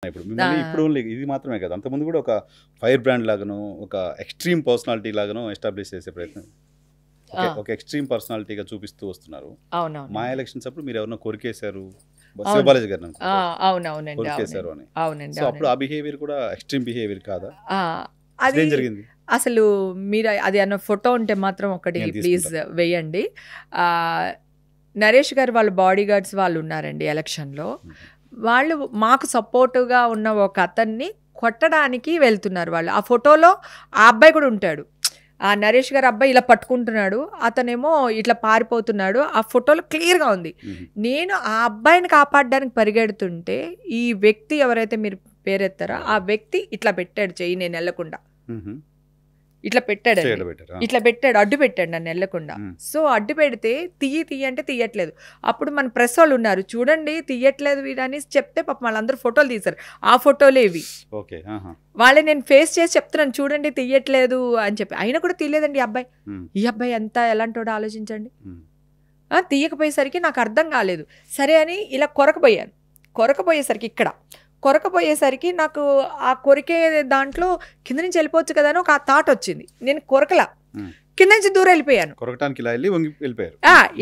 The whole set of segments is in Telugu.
ఇప్పుడు మిమ్మల్ని ఇప్పుడు ఓన్లీ ఇది మాత్రమే కదా, అంతకుముందు కూడా ఒక ఫైర్ బ్రాండ్ లాగాను, ఒక ఎక్స్ట్రీమ్ పర్సనాలిటీ లాగాను ఎస్టాబ్లిష్ చేసే ప్రయత్నం, ఒక ఎక్స్ట్రీమ్ పర్సనాలిటీగా చూపిస్తూ వస్తున్నారు. మా ఎలక్షన్స్ అప్పుడు మీరు ఎవరన్నా కొరికేశారు, శివబాలాజీ గారు కొరికేశారు అని, సో అప్పుడు ఆ బిహేవియర్ కూడా ఎక్స్ట్రీమ్ బిహేవియర్ కాదా? అది ఏం జరిగింది అసలు? మీరు అది అన్న ఫోటో ఉంటే మాత్రం ఒకటి ప్లీజ్ వేయండి. నరేష్ గారు వాళ్ళ బాడీ గార్డ్స్ వాళ్ళు ఉన్నారండి ఎలక్షన్లో. వాళ్ళు మాకు సపోర్టుగా ఉన్న ఒక అతన్ని కొట్టడానికి వెళ్తున్నారు వాళ్ళు. ఆ ఫోటోలో ఆ అబ్బాయి కూడా ఉంటాడు. ఆ నరేష్ గారు అబ్బాయి ఇలా పట్టుకుంటున్నాడు, అతనేమో ఇట్లా పారిపోతున్నాడు. ఆ ఫోటోలో క్లియర్గా ఉంది. నేను ఆ అబ్బాయిని కాపాడడానికి పరిగెడుతుంటే ఈ వ్యక్తి ఎవరైతే మీరు పేరెత్తారో ఆ వ్యక్తి ఇట్లా పెట్టాడు చెయ్యి, నేను వెళ్ళకుండా ఇట్లా పెట్టాడు, ఇట్లా పెట్టాడు, అడ్డు పెట్టాడు నన్ను వెళ్ళకుండా. సో అడ్డు పెడితే తీయి అంటే తీయట్లేదు. అప్పుడు మన ప్రెస్ వాళ్ళు ఉన్నారు, చూడండి తీయట్లేదు వీడని చెప్తే పాపం వాళ్ళందరూ ఫోటోలు తీశారు. ఆ ఫోటోలే ఇవి. వాళ్ళే నేను ఫేస్ చేసి చెప్తున్నాను, చూడండి తీయట్లేదు అని చెప్పి. అయినా కూడా తీయలేదండి ఈ అబ్బాయి. ఈ అబ్బాయి ఎంత ఎలాంటోడో ఆలోచించండి. తీయకపోయేసరికి నాకు అర్థం కాలేదు. సరే అని ఇలా కొరకపోయేసరికి కొరకపోయేసరికి నాకు ఆ కొరికే దాంట్లో కింద నుంచి వెళ్ళిపోవచ్చు కదా అని ఒక థాట్ వచ్చింది. నేను కొరకలా, కింద నుంచి దూరం వెళ్ళిపోయాను.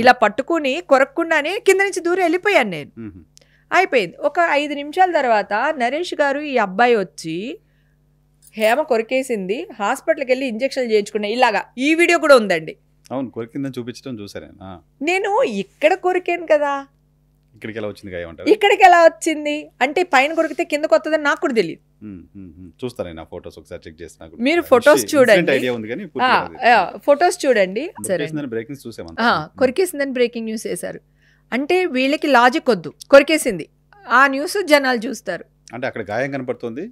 ఇలా పట్టుకుని కొరక్కుండానే కింద నుంచి దూరం వెళ్ళిపోయాను నేను. అయిపోయింది. ఒక 5 నిమిషాల తర్వాత నరేష్ గారు ఈ అబ్బాయి వచ్చి, హేమ కొరికేసింది, హాస్పిటల్కి వెళ్ళి ఇంజక్షన్లు చేయించుకున్నా, ఇలాగా. ఈ వీడియో కూడా ఉందండి. అవును, కొరికిందని చూపించడం చూసాను నేను. ఇక్కడ కొరికాను కదా, ఇక్కడికి ఎలా వచ్చింది అంటే పైన కొరికితే కిందకు వస్తుందని నాకు కూడా తెలియదు. చూస్తాను ఫోటోస్ ఒకసారి చెక్ చేసిన. మీరు ఫొటోస్ చూడండి, ఫొటోస్ చూడండి. కొరికేసిందని బ్రేకింగ్ న్యూస్ వేశారు అంటే వీళ్ళకి లాజిక్ వద్దు. కొరికేసింది ఆ న్యూస్ జనాలు చూస్తారు అంటే అక్కడ గాయం కనపడుతుంది,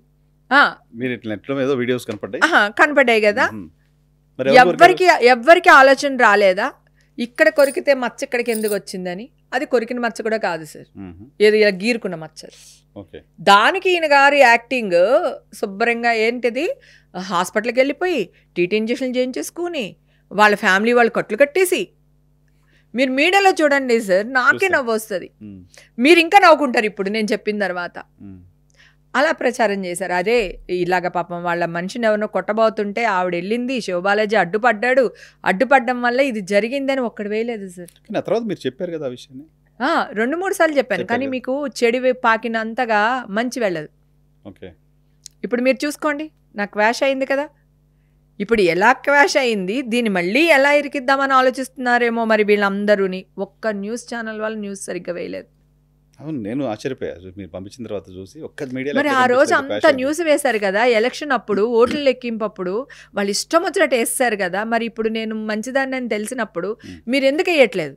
వీడియోస్ కనపడ్డాయి కదా. ఎవ్వరికి ఆలోచన రాలేదా ఇక్కడ కొరికితే మచ్చ ఇక్కడికి ఎందుకు వచ్చిందని? అది కొరికిన మచ్చ కూడా కాదు సార్, ఏదో ఇలా గీరుకున్న మచ్చ. దానికి ఈయన గారి యాక్టింగ్ శుభ్రంగా ఏంటిది, హాస్పిటల్కి వెళ్ళిపోయి టీటీ ఇంజక్షన్లు చేయించేసుకుని వాళ్ళ ఫ్యామిలీ వాళ్ళు కట్లు కట్టేసి, మీరు మీడియాలో చూడండి సార్, నాకే నవ్వు వస్తుంది. మీరు ఇంకా నవ్వుకుంటారు ఇప్పుడు నేను చెప్పిన తర్వాత. అలా ప్రచారం చేశారు. అదే ఇలాగ పాపం వాళ్ళ మనిషిని ఎవరినో కొట్టబోతుంటే ఆవిడ వెళ్ళింది, శివబాలాజీ అడ్డుపడ్డం వల్ల ఇది జరిగిందని ఒక్కడు వేయలేదు సార్. తర్వాత మీరు చెప్పారు కదా ఆ విషయాన్ని. 2-3 సార్లు చెప్పాను, కానీ మీకు చెడు పాకినంతగా మంచి వెళ్ళదు. ఇప్పుడు మీరు చూసుకోండి, నాకు క్వాష్ అయింది కదా. ఇప్పుడు ఎలా క్వాష్ అయింది, దీన్ని మళ్ళీ ఎలా ఇరికిద్దామని ఆలోచిస్తున్నారేమో మరి వీళ్ళందరూని. ఒక్క న్యూస్ ఛానల్ వాళ్ళు న్యూస్ సరిగ్గా వేయలేదు. అవును, నేను ఆశ్చర్యపోయా మీరు పంపించిన తర్వాత చూసి. ఒక్క మీడియా మరి ఆ రోజు అంత న్యూస్ వేశారు కదా, ఎలక్షన్ అప్పుడు ఓట్ల లెక్కింపప్పుడు వాళ్ళు ఇష్టం వచ్చినట్టు వేస్తారు కదా. మరి ఇప్పుడు నేను మంచిదాన్ని అని తెలిసినప్పుడు మీరు ఎందుకు వేయట్లేదు?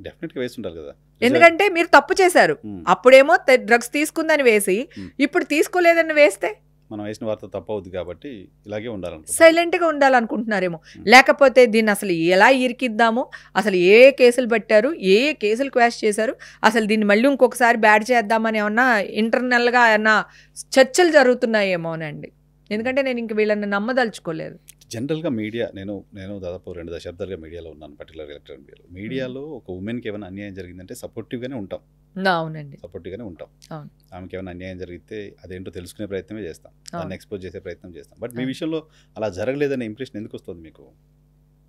డెఫినెట్గా వేస్తుంటారు కదా, ఎందుకంటే మీరు తప్పు చేశారు. అప్పుడేమో డ్రగ్స్ తీసుకుందని వేసి ఇప్పుడు తీసుకోలేదని వేస్తే మనం వేసిన వార్త తప్పవుద్ది కాబట్టి ఇలాగే సైలెంట్గా ఉండాలనుకుంటున్నారేమో. లేకపోతే దీన్ని అసలు ఎలా ఇరికిద్దాము, అసలు ఏ కేసులు పెట్టారు, ఏ కేసులు క్వాష్ చేశారు, అసలు దీన్ని మళ్ళీ ఇంకొకసారి బ్యాడ్ చేద్దామని ఏమన్నా ఇంటర్నల్గా ఏమన్నా చర్చలు జరుగుతున్నాయేమోనండి. ఎందుకంటే నేను ఇంక వీళ్ళని నమ్మదలుచుకోలేదు. జనరల్గా మీడియా, నేను దాదాపు 2 దశాబ్దాలుగా మీడియాలో ఉన్నాను, పర్టికులర్ ఎలక్ట్రానిక్ మీడియాలో. ఒక ఉమెన్కి ఏమైనా అన్యాయం జరిగిందంటే సపోర్టివ్గానే ఉంటాం. అవునండి, సపోర్టివ్గానే ఉంటాం. ఆమెకి ఏమైనా అన్యాయం జరిగితే అదేంటో తెలుసుకునే ప్రయత్నమే చేస్తాం, దాన్ని ఎక్స్పోజ్ చేసే ప్రయత్నం చేస్తాం. బట్ మీ విషయంలో అలా జరగలేదనే ఇంప్రెషన్ ఎందుకు వస్తుంది మీకు?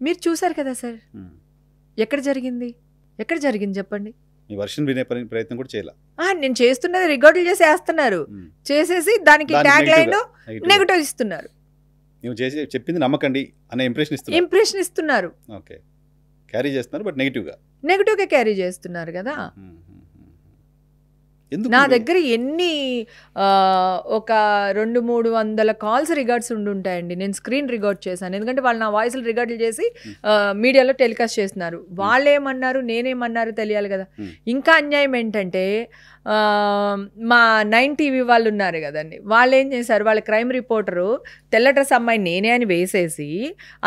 మీరు చూసారు కదా సార్, ఎక్కడ జరిగింది చెప్పండి. మీ వర్షన్ వినే ప్రయత్నం కూడా చేయాల. నేను చేస్తున్నది రికార్డులు చేసి వేస్తున్నారు, చేసేసి దానికి ట్యాగ్ లైన్ నెగటివ్ ఇస్తున్నారు. నువ్వు చేసి చెప్పింది నమ్మకండి అనే ఇంప్రెషన్ ఇస్తున్నారు. ఓకే, క్యారీ చేస్తున్నారు, బట్ నెగటివ్గా క్యారీ చేస్తున్నారు కదా. నా దగ్గర ఎన్ని ఒక 200-300 కాల్స్ రికార్డ్స్ ఉండుంటాయండి. నేను స్క్రీన్ రికార్డ్ చేశాను, ఎందుకంటే వాళ్ళు నా వాయిస్లు రికార్డులు చేసి మీడియాలో టెలికాస్ట్ చేస్తున్నారు. వాళ్ళు ఏమన్నారు నేనేమన్నారు తెలియాలి కదా. ఇంకా అన్యాయం ఏంటంటే మా 9 టీవీ వాళ్ళు ఉన్నారు కదండి, వాళ్ళు ఏం చేశారు, వాళ్ళ క్రైమ్ రిపోర్టరు తెల్ల డ్రెస్ అమ్మాయి నేనే అని వేసేసి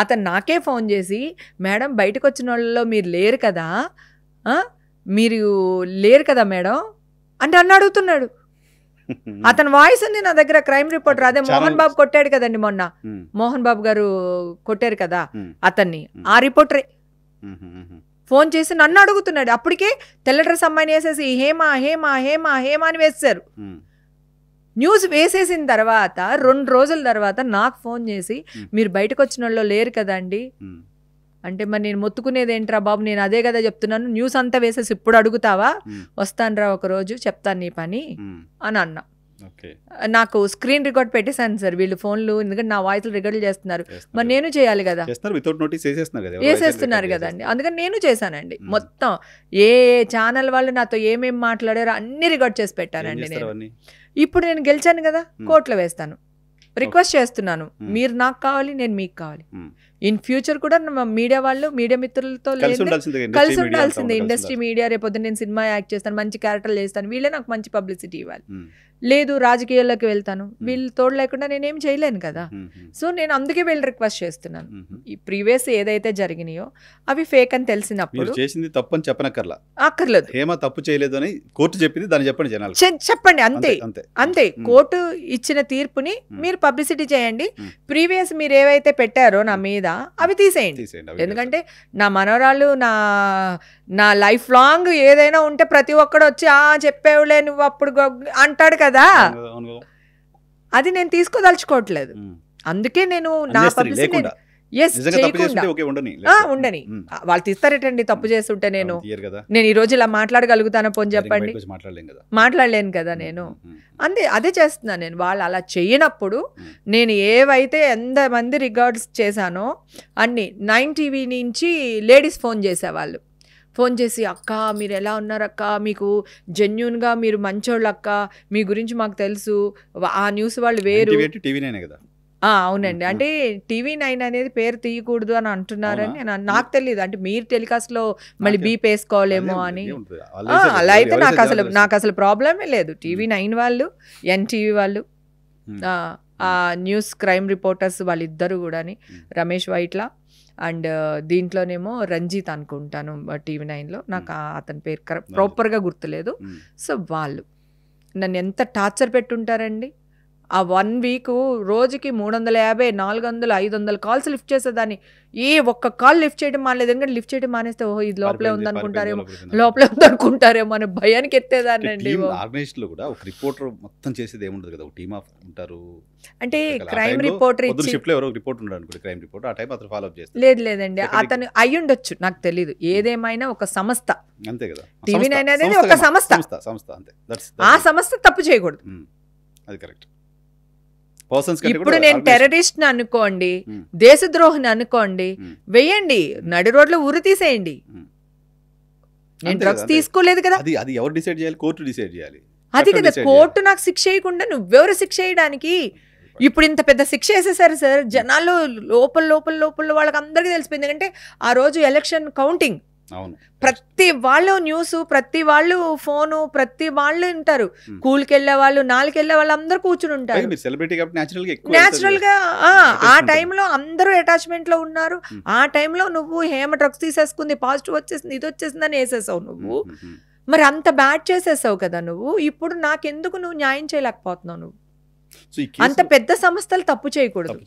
అతను నాకే ఫోన్ చేసి, మేడం బయటకు వచ్చిన వాళ్ళలో మీరు లేరు కదా మేడం అంటే అన్న అడుగుతున్నాడు. అతని వాయిస్ ఉంది నా దగ్గర, క్రైమ్ రిపోర్టర్. అదే మోహన్ బాబు కొట్టాడు కదండి మొన్న, మోహన్ బాబు గారు కొట్టారు కదా అతన్ని, ఆ రిపోర్టరే ఫోన్ చేసి నన్ను అడుగుతున్నాడు. అప్పటికే తెల్ల డ్రెస్ అమ్మాయిని వేసేసి హేమా హేమా హేమా హేమా అని వేస్తారు. న్యూస్ వేసేసిన తర్వాత 2 రోజుల తర్వాత నాకు ఫోన్ చేసి మీరు బయటకు వచ్చిన వాళ్ళు లేరు కదండి అంటే మరి నేను మొత్తుకునేది ఏంట్రా బాబు, నేను అదే కదా చెప్తున్నాను, న్యూస్ అంతా వేసేసి ఇప్పుడు అడుగుతావా, వస్తానురా ఒకరోజు చెప్తాను నీ పని అని అన్నా. నాకు స్క్రీన్ రికార్డ్ పెట్టేశాను సార్ వీళ్ళు ఫోన్లు, ఎందుకంటే నా వాయిస్లు రికార్డులు చేస్తున్నారు, మరి నేను చేయాలి కదా, వేసేస్తున్నారు కదండి, అందుకని నేను చేశానండి. మొత్తం ఏ ఛానల్ వాళ్ళు నాతో ఏమేమి మాట్లాడారో అన్ని రికార్డ్ చేసి పెట్టానండి నేను. ఇప్పుడు నేను గెలిచాను కదా, కోర్టులో వేస్తాను, రిక్వెస్ట్ చేస్తున్నాను, మీరు నాకు కావాలి, నేను మీకు కావాలి. ఇన్ ఫ్యూచర్ కూడా మీడియా వాళ్ళు, మీడియా మిత్రులతో కలిసి ఉండాల్సిందే. ఇండస్ట్రీ మీడియా, రేపొద్దు నేను సినిమా యాక్ట్ చేస్తాను, మంచి క్యారెక్టర్లు చేస్తాను, వీళ్ళే నాకు మంచి పబ్లిసిటీ ఇవ్వాలి. లేదు రాజకీయాల్లోకి వెళ్తాను, వీళ్ళు తోడు లేకుండా నేనేం చేయలేను కదా. సో నేను అందుకే వీళ్ళు రిక్వెస్ట్ చేస్తున్నాను, ఈ ప్రీవియస్ ఏదైతే జరిగినాయో అవి ఫేక్ అని తెలిసినప్పుడు చేసింది తప్పు అని చెప్పనక్కర్లా, అక్కర్లేదు, హేమ తప్పు చేయలేదు అని కోర్టు చెప్పింది, దాన్ని చెప్పండి జనాలు, చెప్పండి అంతే అంతే. కోర్టు ఇచ్చిన తీర్పుని మీరు పబ్లిసిటీ చేయండి, ప్రీవియస్ మీరు ఏవైతే పెట్టారో నా మీద అవి తీసేయండి. ఎందుకంటే నా మనవరాళ్ళు, నా లైఫ్ లాంగ్ ఏదైనా ఉంటే ప్రతి ఒక్కడు వచ్చి చెప్పేవులే నువ్వు అప్పుడు అంటాడు కదా, అది నేను తీసుకోదలుచుకోవట్లేదు. అందుకే నేను నా పబ్లిసిటీ ఉండని, వాళ్ళు తీస్తారేటండి తప్పు చేస్తుంటే, నేను ఈ రోజు ఇలా మాట్లాడగలుగుతానో పోని చెప్పండి, మాట్లాడలేను కదా నేను. అదే చేస్తున్నాను నేను. వాళ్ళు అలా చేయనప్పుడు నేను ఏవైతే ఎంతమంది రికార్డ్స్ చేశానో అన్ని 9 టీవీ నుంచి లేడీస్ ఫోన్ చేసేవాళ్ళు, ఫోన్ చేసి అక్క మీరు ఎలా ఉన్నారు అక్క, మీకు జెన్యూన్గా మీరు మంచోళ్ళు అక్క, మీ గురించి మాకు తెలుసు, ఆ న్యూస్ వాళ్ళు వేరు. అవునండి, అంటే TV9 అనేది పేరు తీయకూడదు అని అంటున్నారని నాకు తెలియదు, అంటే మీరు టెలికాస్ట్లో మళ్ళీ బీప్ వేసుకోవాలేమో అని. అలా అయితే నాకు అసలు ప్రాబ్లమే లేదు. TV9 వాళ్ళు, NTV వాళ్ళు, న్యూస్ క్రైమ్ రిపోర్టర్స్ వాళ్ళిద్దరు కూడాని, రమేష్ వైట్ల అండ్ దీంట్లోనేమో రంజిత్ అనుకుంటాను TV9లో, నాకు అతని పేరు ప్రాపర్గా గుర్తులేదు. సో వాళ్ళు నన్ను ఎంత టార్చర్ పెట్టుంటారండి. ఆ 1 వీక్ రోజుకి 350, 400, 500 కాల్స్ లిఫ్ట్ చేసేదాన్ని. ఏ ఒక్క కాల్ లిఫ్ట్ చేయడం మానేది, ఎందుకంటే లిఫ్ట్ చేయడం మానేస్తే ఓహో ఇది లోపలే ఉందనుకుంటారేమో అనే భయానికి ఎత్తేదాన్ని అండి. అంటే క్రైమ్ రిపోర్టర్ లేదండి, అతను అయ్యుండొచ్చు, నాకు తెలీదు. ఏదేమైనా ఒక సంస్థ, TV9 అనేది ఒక సంస్థ, ఆ సంస్థ తప్పు చేయకూడదు. ఇప్పుడు నేను టెర్రరిస్ట్ అనుకోండి, దేశద్రోహిని అనుకోండి, వెయ్యండి, నడి రోడ్లో ఉరి తీసేయండి, నేను డ్రగ్స్ తీసుకోలేదు కదా, అది ఎవరు డిసైడ్ చేయాలి? కోర్టు డిసైడ్ చేయాలి. అది కదా, కోర్టు నాకు శిక్ష వేయకుండా నువ్వెవరు శిక్ష వేయడానికి? ఇప్పుడు ఇంత పెద్ద శిక్ష వేసేసారు సార్, జనాలు లోపల వాళ్ళకి అందరికీ తెలిసిపోయింది. ఎందుకంటే ఆ రోజు ఎలక్షన్ కౌంటింగ్, ప్రతి వాళ్ళు న్యూస్, ప్రతి వాళ్ళు ఫోను, ప్రతి వాళ్ళు ఉంటారు. కూల్కి వెళ్ళే వాళ్ళు, 4కి వెళ్ళే వాళ్ళు అందరూ కూర్చుని ఉంటారు. న్యాచురల్ గా ఆ టైంలో అందరూ అటాచ్మెంట్ లో ఉన్నారు. ఆ టైంలో నువ్వు హేమ డ్రగ్స్ తీసేసుకుంది, పాజిటివ్ వచ్చేసింది, ఇది వచ్చేసింది అని వేసేసావు నువ్వు. మరి అంత బ్యాడ్ చేసేసావు కదా నువ్వు. ఇప్పుడు నాకెందుకు నువ్వు న్యాయం చేయలేకపోతున్నావు? నువ్వు అంత పెద్ద సంస్థలు తప్పు చేయకూడదు.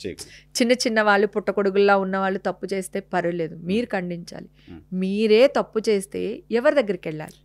చిన్న వాళ్ళు, పుట్టకొడుగుల్లా ఉన్న వాళ్ళు తప్పు చేస్తే పర్వాలేదు, మీరు ఖండించాలి. మీరే తప్పు చేస్తే ఎవరి దగ్గరికి వెళ్ళాలి?